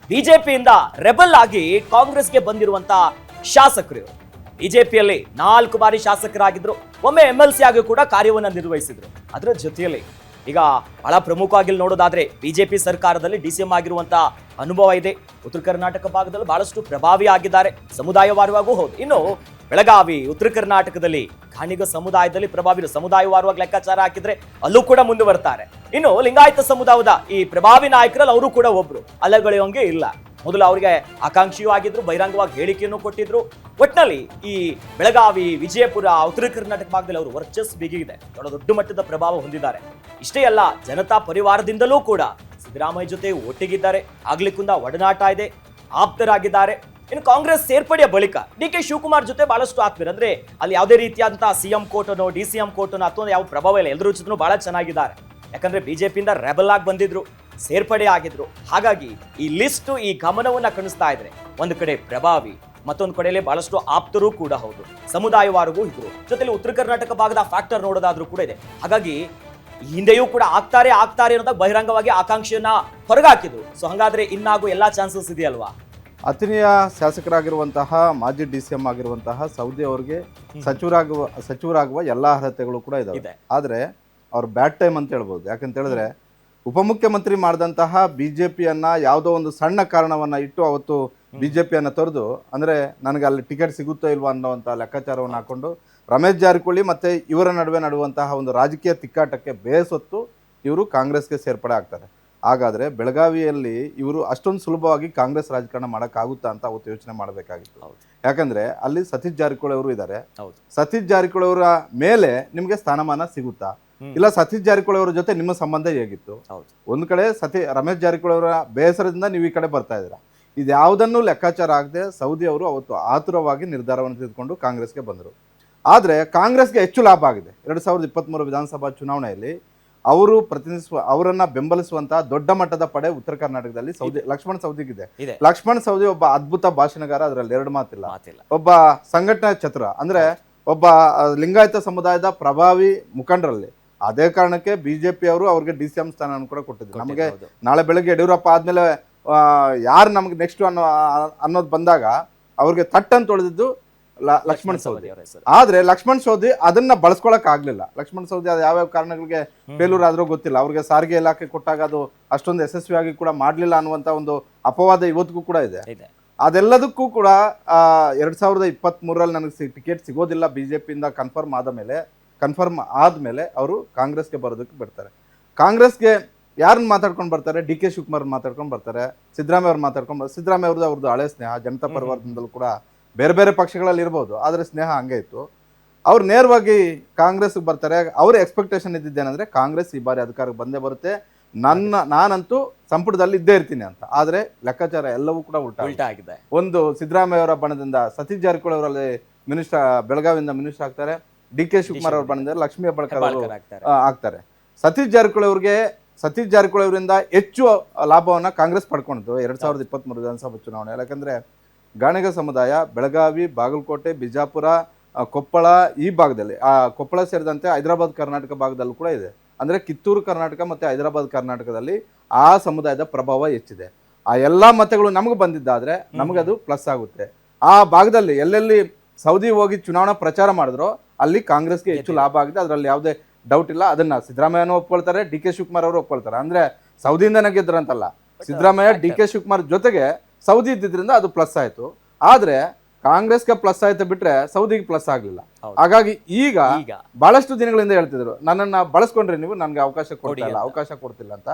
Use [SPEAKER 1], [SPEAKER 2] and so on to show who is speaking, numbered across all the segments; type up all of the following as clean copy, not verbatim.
[SPEAKER 1] ಬಿಜೆಪಿಯಿಂದ ರೆಬಲ್ ಆಗಿ ಕಾಂಗ್ರೆಸ್ಗೆ ಬಂದಿರುವಂತ ಶಾಸಕರು. ಬಿಜೆಪಿಯಲ್ಲಿ 4 ಬಾರಿ ಶಾಸಕರಾಗಿದ್ರು, ಒಮ್ಮೆ MLC ಆಗಿ ಕೂಡ ಕಾರ್ಯವನ್ನು ನಿರ್ವಹಿಸಿದ್ರು. ಅದರ ಜೊತೆಯಲ್ಲಿ ಈಗ ಬಹಳ ಪ್ರಮುಖವಾಗಿ ನೋಡೋದಾದ್ರೆ ಬಿಜೆಪಿ ಸರ್ಕಾರದಲ್ಲಿ DCM ಆಗಿರುವಂತ ಅನುಭವ ಇದೆ. ಉತ್ತರ ಕರ್ನಾಟಕ ಭಾಗದಲ್ಲಿ ಬಹಳಷ್ಟು ಪ್ರಭಾವಿ ಆಗಿದ್ದಾರೆ, ಸಮುದಾಯವಾರವಾಗೂ ಹೌದು. ಇನ್ನು ಬೆಳಗಾವಿ, ಉತ್ತರ ಕರ್ನಾಟಕದಲ್ಲಿ ಗಾಣಿಗ ಸಮುದಾಯದಲ್ಲಿ ಪ್ರಭಾವಿ, ಸಮುದಾಯವಾರವಾಗಿ ಲೆಕ್ಕಾಚಾರ ಹಾಕಿದ್ರೆ ಅಲ್ಲೂ ಕೂಡ ಮುಂದುವರ್ತಾರೆ. ಇನ್ನು ಲಿಂಗಾಯತ ಸಮುದಾಯದ ಈ ಪ್ರಭಾವಿ ನಾಯಕರಲ್ಲಿ ಅವರು ಕೂಡ ಒಬ್ರು, ಅಲ್ಲಗಳೆಯೋಂಗೆ ಇಲ್ಲ. ಮೊದಲು ಅವರಿಗೆ ಆಕಾಂಕ್ಷಿಯೂ ಆಗಿದ್ರು, ಬಹಿರಂಗವಾಗಿ ಹೇಳಿಕೆಯನ್ನು ಕೊಟ್ಟಿದ್ರು. ಒಟ್ಟಿನಲ್ಲಿ ಈ ಬೆಳಗಾವಿ, ವಿಜಯಪುರ, ಉತ್ತರ ಕರ್ನಾಟಕ ಭಾಗದಲ್ಲಿ ಅವರು ವರ್ಚಸ್ ಬಿಗಿದೆ, ದೊಡ್ಡ ಮಟ್ಟದ ಪ್ರಭಾವ ಹೊಂದಿದ್ದಾರೆ. ಇಷ್ಟೇ ಅಲ್ಲ, ಜನತಾ ಪರಿವಾರದಿಂದಲೂ ಕೂಡ ಸಿದ್ದರಾಮಯ್ಯ ಜೊತೆ ಒಟ್ಟಿಗಿದ್ದಾರೆ, ಆಗ್ಲಿಕ್ಕುಂದ ಒಡನಾಟ ಇದೆ, ಆಪ್ತರಾಗಿದ್ದಾರೆ. ಇನ್ನು ಕಾಂಗ್ರೆಸ್ ಸೇರ್ಪಡೆಯ ಬಳಿಕ DK ಶಿವಕುಮಾರ್ ಜೊತೆ ಬಹಳಷ್ಟು ಆತ್ಮೀಯರು, ಅಂದ್ರೆ ಅಲ್ಲಿ ಯಾವುದೇ ರೀತಿಯಾದಂತಹ CM ಕೋಟನೋ DCM ಕೋಟನೋ ಅಥವಾ ಯಾವ ಪ್ರಭಾವ ಇಲ್ಲ, ಎಲ್ಲರೂ ಜೊತೆ ಬಹಳ ಚೆನ್ನಾಗಿದ್ದಾರೆ. ಯಾಕಂದ್ರೆ ಬಿಜೆಪಿಯಿಂದ ರೆಬಲ್ ಆಗಿ ಬಂದಿದ್ರು, ಸೇರ್ಪಡೆ ಆಗಿದ್ರು. ಹಾಗಾಗಿ ಈ ಲಿಸ್ಟ್ ಈ ಗಮನವನ್ನ ಕಾಣಿಸ್ತಾ ಇದ್ರೆ ಒಂದು ಕಡೆ ಪ್ರಭಾವಿ, ಮತ್ತೊಂದು ಕಡೆಯಲ್ಲಿ ಬಹಳಷ್ಟು ಆಪ್ತರು ಕೂಡ ಹೌದು, ಸಮುದಾಯವಾರಿಗೂ ಇದ್ರು, ಜೊತೆಲಿ ಉತ್ತರ ಕರ್ನಾಟಕ ಭಾಗದ ಫ್ಯಾಕ್ಟರ್ ನೋಡೋದಾದ್ರೂ ಕೂಡ ಇದೆ. ಹಾಗಾಗಿ ಹಿಂದೆಯೂ ಕೂಡ ಆಗ್ತಾರೆ ಅನ್ನೋದಾಗ ಬಹಿರಂಗವಾಗಿ ಆಕಾಂಕ್ಷೆಯನ್ನ ಹೊರಗಾಕಿದ್ರು. ಸೊ ಹಂಗಾದ್ರೆ ಇನ್ನಾಗೂ ಎಲ್ಲಾ ಚಾನ್ಸಸ್ ಇದೆಯಲ್ವಾ?
[SPEAKER 2] ಅಥಣಿಯ ಶಾಸಕರಾಗಿರುವಂತಹ ಮಾಜಿ DCM ಆಗಿರುವಂತಹ ಸೌದಿ ಅವರಿಗೆ ಸಚಿವರಾಗುವ ಎಲ್ಲ ಅರ್ಹತೆಗಳು ಕೂಡ ಇದಾವೆ. ಆದ್ರೆ ಅವ್ರ ಬ್ಯಾಡ್ ಟೈಮ್ ಅಂತ ಹೇಳ್ಬೋದು. ಯಾಕಂತ ಹೇಳಿದ್ರೆ ಉಪಮುಖ್ಯಮಂತ್ರಿ ಮಾಡಿದಂತಹ ಬಿಜೆಪಿಯನ್ನ ಯಾವುದೋ ಒಂದು ಸಣ್ಣ ಕಾರಣವನ್ನ ಇಟ್ಟು ಅವತ್ತು ಬಿಜೆಪಿಯನ್ನ ತೊರೆದು, ಅಂದ್ರೆ ನನಗೆ ಅಲ್ಲಿ ಟಿಕೆಟ್ ಸಿಗುತ್ತೋ ಇಲ್ವಾ ಅನ್ನೋವಂಥ ಲೆಕ್ಕಾಚಾರವನ್ನು ಹಾಕೊಂಡು ರಮೇಶ್ ಜಾರಕಿಹೊಳಿ ಮತ್ತೆ ಇವರ ನಡುವೆ ನಡುವಂತಹ ಒಂದು ರಾಜಕೀಯ ತಿಕ್ಕಾಟಕ್ಕೆ ಬೇಸೊತ್ತು ಇವರು ಕಾಂಗ್ರೆಸ್ಗೆ ಸೇರ್ಪಡೆ ಆಗ್ತಾರೆ. ಹಾಗಾದ್ರೆ ಬೆಳಗಾವಿಯಲ್ಲಿ ಇವರು ಅಷ್ಟೊಂದು ಸುಲಭವಾಗಿ ಕಾಂಗ್ರೆಸ್ ರಾಜಕಾರಣ ಮಾಡೋಕ್ಕಾಗುತ್ತಾ ಅಂತ ಅವತ್ತು ಯೋಚನೆ ಮಾಡಬೇಕಾಗಿತ್ತು. ಯಾಕಂದ್ರೆ ಅಲ್ಲಿ ಸತೀಶ್ ಜಾರಕಿಹೊಳಿ ಅವರು ಇದ್ದಾರೆ. ಸತೀಶ್ ಜಾರಕಿಹೊಳಿ ಅವರ ಮೇಲೆ ನಿಮ್ಗೆ ಸ್ಥಾನಮಾನ ಸಿಗುತ್ತಾ, ಇಲ್ಲ ಸತೀಶ್ ಜಾರಕಿಹೊಳಿ ಅವರ ಜೊತೆ ನಿಮ್ಮ ಸಂಬಂಧ ಹೇಗಿತ್ತು? ಒಂದ್ ಕಡೆ ರಮೇಶ್ ಜಾರಕಿಹೊಳಿ ಅವರ ಬೇಸರದಿಂದ ನೀವು ಈ ಕಡೆ ಬರ್ತಾ ಇದ್ದೀರಾ. ಇದ್ಯಾವುದನ್ನು ಲೆಕ್ಕಾಚಾರ ಆಗದೆ ಸೌದಿ ಅವರು ಅವತ್ತು ಆತುರವಾಗಿ ನಿರ್ಧಾರವನ್ನು ತೆಗೆದುಕೊಂಡು ಕಾಂಗ್ರೆಸ್ಗೆ ಬಂದರು. ಆದ್ರೆ ಕಾಂಗ್ರೆಸ್ಗೆ ಹೆಚ್ಚು ಲಾಭ ಆಗಿದೆ. 2023 ವಿಧಾನಸಭಾ ಚುನಾವಣೆಯಲ್ಲಿ ಅವರು ಅವರನ್ನ ಬೆಂಬಲಿಸುವಂತಹ ದೊಡ್ಡ ಮಟ್ಟದ ಪಡೆ ಉತ್ತರ ಕರ್ನಾಟಕದಲ್ಲಿ ಲಕ್ಷ್ಮಣ್ ಸವದಿಗಿದೆ. ಲಕ್ಷ್ಮಣ್ ಸವದಿ ಒಬ್ಬ ಅದ್ಭುತ ಭಾಷಣಗಾರ, ಅದರಲ್ಲಿ 2 ಮಾತಿಲ್ಲ. ಒಬ್ಬ ಸಂಘಟನಾ ಚತುರ, ಅಂದ್ರೆ ಒಬ್ಬ ಲಿಂಗಾಯತ ಸಮುದಾಯದ ಪ್ರಭಾವಿ ಮುಖಂಡರಲ್ಲಿ. ಅದೇ ಕಾರಣಕ್ಕೆ ಬಿಜೆಪಿ ಅವರು ಅವ್ರಿಗೆ DCM ಸ್ಥಾನವನ್ನು ಕೂಡ ಕೊಟ್ಟಿದ್ರು. ನಮಗೆ ನಾಳೆ ಬೆಳಗ್ಗೆ ಯಡಿಯೂರಪ್ಪ ಆದ್ಮೇಲೆ ಯಾರು ನಮ್ಗೆ ನೆಕ್ಸ್ಟ್ ಅನ್ನೋದು ಬಂದಾಗ ಅವ್ರಿಗೆ ತಟ್ಟಂತ ತೊಳೆದಿದ್ದು ಲಕ್ಷ್ಮಣ್ ಸವದಿ. ಆದ್ರೆ ಲಕ್ಷ್ಮಣ್ ಸವದಿ ಅದನ್ನ ಬಳಸ್ಕೊಳಕ್ ಆಗ್ಲಿಲ್ಲ. ಲಕ್ಷ್ಮಣ್ ಸವದಿ ಅದು ಯಾವ್ಯಾವ ಕಾರಣಗಳಿಗೆ ಫೇಲ್ಯೂರ್ ಆದ್ರೂ ಗೊತ್ತಿಲ್ಲ. ಅವ್ರಿಗೆ ಸಾರಿಗೆ ಇಲಾಖೆ ಕೊಟ್ಟಾಗ ಅದು ಅಷ್ಟೊಂದು ಯಶಸ್ವಿಯಾಗಿ ಕೂಡ ಮಾಡ್ಲಿಲ್ಲ ಅನ್ನುವಂತ ಒಂದು ಅಪವಾದ ಇವತ್ತಿಗೂ ಕೂಡ ಇದೆ. ಅದೆಲ್ಲದಕ್ಕೂ ಕೂಡ 2023ರಲ್ಲಿ ನನಗೆ ಟಿಕೆಟ್ ಸಿಗೋದಿಲ್ಲ ಬಿಜೆಪಿಯಿಂದ ಕನ್ಫರ್ಮ್ ಆದ್ಮೇಲೆ ಅವರು ಕಾಂಗ್ರೆಸ್ಗೆ ಬರೋದಕ್ಕೆ ಬಿಡ್ತಾರೆ. ಕಾಂಗ್ರೆಸ್ಗೆ ಯಾರನ್ನ ಮಾತಾಡ್ಕೊಂಡು ಬರ್ತಾರೆ? DK ಶಿವಕುಮಾರ್ ಮಾತಾಡ್ಕೊಂಡು ಬರ್ತಾರೆ, ಸಿದ್ದರಾಮಯ್ಯ ಅವ್ರು ಸಿದ್ದರಾಮಯ್ಯ ಅವ್ರದ್ದು ಹಳೆ ಸ್ನೇಹ, ಜನತಾ ಪರಿವಾರದಿಂದಲೂ ಕೂಡ ಬೇರೆ ಬೇರೆ ಪಕ್ಷಗಳಲ್ಲಿ ಇರ್ಬೋದು, ಆದ್ರೆ ಸ್ನೇಹ ಹಂಗೆ ಇತ್ತು. ಅವ್ರು ನೇರವಾಗಿ ಕಾಂಗ್ರೆಸ್ಗೆ ಬರ್ತಾರೆ. ಅವ್ರ ಎಕ್ಸ್ಪೆಕ್ಟೇಷನ್ ಇದ್ದಿದ್ದೇನೆಂದ್ರೆ ಕಾಂಗ್ರೆಸ್ ಈ ಬಾರಿ ಅಧಿಕಾರಕ್ಕೆ ಬಂದೇ ಬರುತ್ತೆ, ನಾನಂತೂ ಸಂಪುಟದಲ್ಲಿ ಇದ್ದೇ ಇರ್ತೀನಿ ಅಂತ. ಆದ್ರೆ ಲೆಕ್ಕಾಚಾರ ಎಲ್ಲವೂ ಕೂಡ ಉಲ್ಟಾ ಆಗಿದೆ. ಒಂದು ಸಿದ್ದರಾಮಯ್ಯ ಅವರ ಬಣದಿಂದ ಸತೀಶ್ ಜಾರಕಿಹೊಳಿ ಅವರಲ್ಲಿ ಬೆಳಗಾವಿಯಿಂದ ಮಿನಿಸ್ಟರ್ ಆಗ್ತಾರೆ. DK ಶಿವಕುಮಾರ್ ಅವ್ರ ಬಣದಿಂದ ಲಕ್ಷ್ಮೀ ಹೆಬ್ಬಾಳ್ಕರ್ ಆಗ್ತಾರೆ. ಸತೀಶ್ ಜಾರಕಿಹೊಳಿ ಅವರಿಂದ ಹೆಚ್ಚು ಲಾಭವನ್ನ ಕಾಂಗ್ರೆಸ್ ಪಡ್ಕೊಂಡಿದ್ದು 2023 ವಿಧಾನಸಭಾ ಚುನಾವಣೆ. ಯಾಕಂದ್ರೆ ಗಾಣಿಗ ಸಮುದಾಯ ಬೆಳಗಾವಿ, ಬಾಗಲಕೋಟೆ, ಬಿಜಾಪುರ, ಕೊಪ್ಪಳ ಈ ಭಾಗದಲ್ಲಿ, ಕೊಪ್ಪಳ ಸೇರಿದಂತೆ ಹೈದರಾಬಾದ್ ಕರ್ನಾಟಕ ಭಾಗದಲ್ಲೂ ಕೂಡ ಇದೆ. ಅಂದ್ರೆ ಕಿತ್ತೂರು ಕರ್ನಾಟಕ ಮತ್ತೆ ಹೈದರಾಬಾದ್ ಕರ್ನಾಟಕದಲ್ಲಿ ಆ ಸಮುದಾಯದ ಪ್ರಭಾವ ಹೆಚ್ಚಿದೆ. ಆ ಎಲ್ಲಾ ಮತಗಳು ನಮಗೆ ಬಂದಿದ್ದಾದ್ರೆ ನಮಗದು ಪ್ಲಸ್ ಆಗುತ್ತೆ. ಆ ಭಾಗದಲ್ಲಿ ಎಲ್ಲೆಲ್ಲಿ ಸೌದಿ ಹೋಗಿ ಚುನಾವಣಾ ಪ್ರಚಾರ ಮಾಡಿದ್ರು ಅಲ್ಲಿ ಕಾಂಗ್ರೆಸ್ಗೆ ಹೆಚ್ಚು ಲಾಭ ಆಗಿದೆ, ಅದರಲ್ಲಿ ಯಾವುದೇ ಡೌಟ್ ಇಲ್ಲ. ಅದನ್ನ ಸಿದ್ದರಾಮಯ್ಯನೂ ಒಪ್ಕೊಳ್ತಾರೆ, DK ಶಿವಕುಮಾರ್ ಅವರು ಒಪ್ಕೊಳ್ತಾರೆ. ಅಂದ್ರೆ ಸೌದಿಯಿಂದನೇ ಗೆದ್ರಂತಲ್ಲ, ಸಿದ್ದರಾಮಯ್ಯ DK ಶಿವಕುಮಾರ್ ಜೊತೆಗೆ ಸೌದಿ ಇದ್ದಿದ್ರಿಂದ ಅದು ಪ್ಲಸ್ ಆಯ್ತು. ಆದ್ರೆ ಕಾಂಗ್ರೆಸ್ಗೆ ಪ್ಲಸ್ ಆಯ್ತು ಬಿಟ್ರೆ ಸೌದಿಗೆ ಪ್ಲಸ್ ಆಗ್ಲಿಲ್ಲ. ಹಾಗಾಗಿ ಈಗ ಬಹಳಷ್ಟು ದಿನಗಳಿಂದ ಹೇಳ್ತಿದ್ರು, ನನ್ನನ್ನ ಬಳಸ್ಕೊಂಡ್ರೆ ನೀವು ನನ್ಗೆ ಅವಕಾಶ ಕೊಡ್ತಿಲ್ಲ ಅಂತ.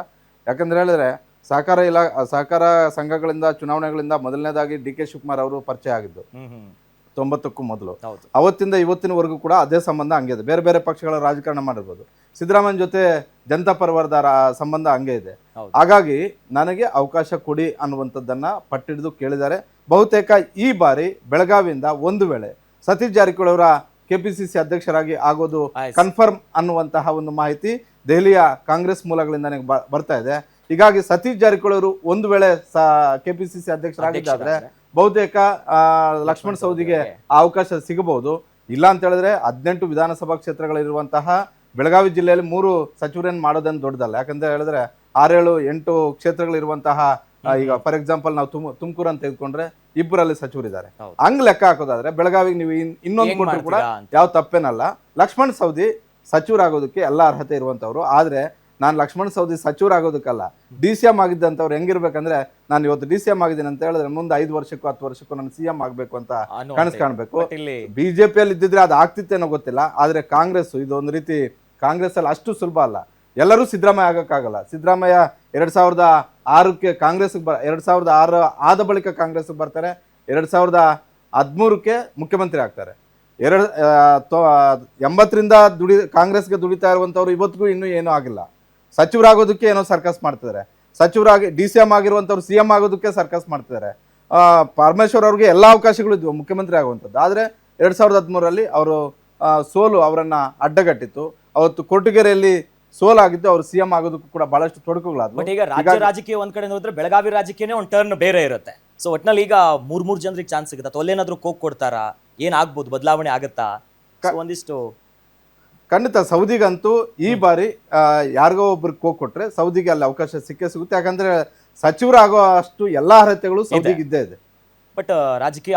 [SPEAKER 2] ಯಾಕಂದ್ರೆ ಹೇಳಿದ್ರೆ ಸಹಕಾರ ಸಂಘಗಳಿಂದ ಚುನಾವಣೆಗಳಿಂದ ಮೊದಲನೇದಾಗಿ DK ಶಿವಕುಮಾರ್ ಅವರು ಪರಿಚಯ ಆಗಿದ್ದು 90ಕ್ಕೂ ಮೊದಲು. ಅವತ್ತಿಂದ ಇವತ್ತಿನವರೆಗೂ ಕೂಡ ಅದೇ ಸಂಬಂಧ ಹಂಗೆ ಇದೆ. ಬೇರೆ ಬೇರೆ ಪಕ್ಷಗಳ ರಾಜಕಾರಣ ಮಾಡಿರ್ಬೋದು, ಸಿದ್ದರಾಮಯ್ಯ ಜೊತೆ ಜನತಾ ಪರಿವಾರದ ಸಂಬಂಧ ಹಂಗೆ ಇದೆ. ಹಾಗಾಗಿ ನನಗೆ ಅವಕಾಶ ಕೊಡಿ ಅನ್ನುವಂಥದ್ದನ್ನ ಪಟ್ಟಿಡಿದು ಕೇಳಿದ್ದಾರೆ. ಬಹುತೇಕ ಈ ಬಾರಿ ಬೆಳಗಾವಿಯಿಂದ ಒಂದು ವೇಳೆ ಸತೀಶ್ ಜಾರಕಿಹೊಳಿ ಅವರ KPCC ಅಧ್ಯಕ್ಷರಾಗಿ ಆಗೋದು ಕನ್ಫರ್ಮ್ ಅನ್ನುವಂತಹ ಒಂದು ಮಾಹಿತಿ ದೆಹಲಿಯ ಕಾಂಗ್ರೆಸ್ ಮೂಲಗಳಿಂದ ನನಗೆ ಬರ್ತಾ ಇದೆ. ಹೀಗಾಗಿ ಸತೀಶ್ ಜಾರಕಿಹೊಳಿ ಅವರು ಒಂದು ವೇಳೆ KPCC ಅಧ್ಯಕ್ಷರಾಗಿದ್ದಾದ್ರೆ ಬಹುತೇಕ ಲಕ್ಷ್ಮಣ್ ಸವದಿಗೆ ಅವಕಾಶ ಸಿಗಬಹುದು. ಇಲ್ಲ ಅಂತ ಹೇಳಿದ್ರೆ 18 ವಿಧಾನಸಭಾ ಕ್ಷೇತ್ರಗಳಿರುವಂತಹ ಬೆಳಗಾವಿ ಜಿಲ್ಲೆಯಲ್ಲಿ 3 ಸಚಿವರನ್ನು ಮಾಡೋದನ್ನು ದೊಡ್ಡದಲ್ಲ. ಯಾಕಂದ್ರೆ ಹೇಳಿದ್ರೆ 6-7-8 ಕ್ಷೇತ್ರಗಳಿರುವಂತಹ ಈಗ ಫಾರ್ ಎಕ್ಸಾಂಪಲ್ ನಾವು ತುಮಕೂರು ಅಂತ ತೆಗೆದುಕೊಂಡ್ರೆ ಇಬ್ಬರಲ್ಲಿ ಸಚಿವರಿದ್ದಾರೆ.
[SPEAKER 1] ಹೌದು.
[SPEAKER 2] ಹಂಗ್ ಲೆಕ್ಕ ಹಾಕೋದಾದ್ರೆ ಬೆಳಗಾವಿಗೆ ನೀವು ಇನ್ನೊಂದು
[SPEAKER 1] ಹೆಂಗ್
[SPEAKER 2] ಕೊಟ್ಟರು ಕೂಡ
[SPEAKER 1] ಮಾಡ್ತೀರಾ ಅಂತ.
[SPEAKER 2] ಯಾವ ತಪ್ಪೇನಲ್ಲ. ಲಕ್ಷ್ಮಣ್ ಸವದಿ ಸಚಿವರಾಗೋದಕ್ಕೆ ಎಲ್ಲ ಅರ್ಹತೆ ಇರುವಂತವ್ರು. ಆದ್ರೆ ನಾನು ಲಕ್ಷ್ಮಣ್ ಸವದಿ ಸಚಿವರಾಗೋದಕ್ಕಲ್ಲ, DCM ಆಗಿದ್ದಂಥವ್ರು ಹೆಂಗಿರ್ಬೇಕಂದ್ರೆ, ನಾನು ಇವತ್ತು DCM ಆಗಿದ್ದೀನಿ ಅಂತ ಹೇಳಿದ್ರೆ ಮುಂದೆ 5 ವರ್ಷಕ್ಕೂ 10 ವರ್ಷಕ್ಕೂ ನಾನು CM ಆಗ್ಬೇಕು ಅಂತ ಕನಸು ಕಾಣ್ಬೇಕು.
[SPEAKER 1] ಬಟ್ ಇಲ್ಲಿ
[SPEAKER 2] ಬಿಜೆಪಿಯಲ್ಲಿ ಇದ್ದಿದ್ರೆ ಅದು ಆಗ್ತಿತ್ತೇನೋ ಗೊತ್ತಿಲ್ಲ. ಆದ್ರೆ ಕಾಂಗ್ರೆಸ್ ಇದೊಂದು ರೀತಿ, ಕಾಂಗ್ರೆಸ್ ಅಲ್ಲಿ ಅಷ್ಟು ಸುಲಭ ಅಲ್ಲ. ಎಲ್ಲರೂ ಸಿದ್ದರಾಮಯ್ಯ ಆಗಕ್ಕಾಗಲ್ಲ. ಸಿದ್ದರಾಮಯ್ಯ 2006ಕ್ಕೆ ಕಾಂಗ್ರೆಸ್ಗೆ 2006 ಆದ ಬಳಿಕ ಕಾಂಗ್ರೆಸ್ಗೆ ಬರ್ತಾರೆ. 2013ಕ್ಕೆ ಮುಖ್ಯಮಂತ್ರಿ ಆಗ್ತಾರೆ. 80ರಿಂದ ಕಾಂಗ್ರೆಸ್ಗೆ ದುಡಿತಾ ಇರುವಂತವ್ರು ಇವತ್ತಿಗೂ ಇನ್ನೂ ಏನೂ ಆಗಿಲ್ಲ. ಸಚಿವರಾಗೋದಕ್ಕೆ ಏನೋ ಸರ್ಕಸ್ ಮಾಡ್ತಿದ್ದಾರೆ. ಸಚಿವರಾಗಿ DCM ಆಗಿರುವಂತವ್ರು CM ಆಗೋದಕ್ಕೆ ಸರ್ಕಸ್ ಮಾಡ್ತಿದ್ದಾರೆ. ಪರಮೇಶ್ವರ್ ಅವ್ರಿಗೆ ಎಲ್ಲ ಅವಕಾಶಗಳು ಇದ್ವು ಮುಖ್ಯಮಂತ್ರಿ ಆಗುವಂಥದ್ದು. ಆದರೆ 2013ರಲ್ಲಿ ಅವರು ಸೋಲು ಅವರನ್ನ ಅಡ್ಡಗಟ್ಟಿತ್ತು. ಅವತ್ತು ಕೊರಟಗೆರೆಯಲ್ಲಿ ಸೋಲಾಗಿದ್ದು ಅವರು CM ಆಗೋದಕ್ಕೂ ಕೂಡ ಬಹಳಷ್ಟು ತೊಡಕುಗಳಾದವು.
[SPEAKER 1] ಬಟ್ ಈಗ ರಾಜ್ಯ ರಾಜಕೀಯ ಒಂದ್ ಕಡೆ ನೋಡಿದ್ರೆ ಬೆಳಗಾವಿ ರಾಜಕೀಯನೇ ಒಂದು ಟರ್ನ್ ಬೇರೆ ಇರುತ್ತೆ. ಸೊ ಒಟ್ನಲ್ಲಿ ಈಗ ಮೂರ್ ಜನರಿಗೆ ಚಾನ್ಸ್ ಸಿಗುತ್ತೆ. ಅಥವಾ ಅಲ್ಲೇನಾದ್ರೂ ಕೋಕ್ ಕೊಡ್ತಾರಾ, ಏನಾಗ್ಬೋದು, ಬದಲಾವಣೆ ಆಗುತ್ತಾ? So ಒಂದಿಷ್ಟು
[SPEAKER 2] ಖಂಡಿತ ಸೌದಿಗಂತೂ ಈ ಬಾರಿ ಯಾರಿಗೋ ಒಬ್ರಿಗೆ ಕೋಕ್ ಕೊಟ್ರೆ ಸೌದಿಗೆ ಅಲ್ಲಿ ಅವಕಾಶ ಸಿಕ್ಕೇ ಸಿಗುತ್ತೆ. ಯಾಕಂದ್ರೆ ಸಚಿವರಾಗೋ ಅಷ್ಟು ಎಲ್ಲಾ ಅರ್ಹತೆಗಳು ಸೌದಿಗೆ ಇದ್ದೇ ಇದೆ.
[SPEAKER 1] ಬಟ್ ರಾಜಕೀಯ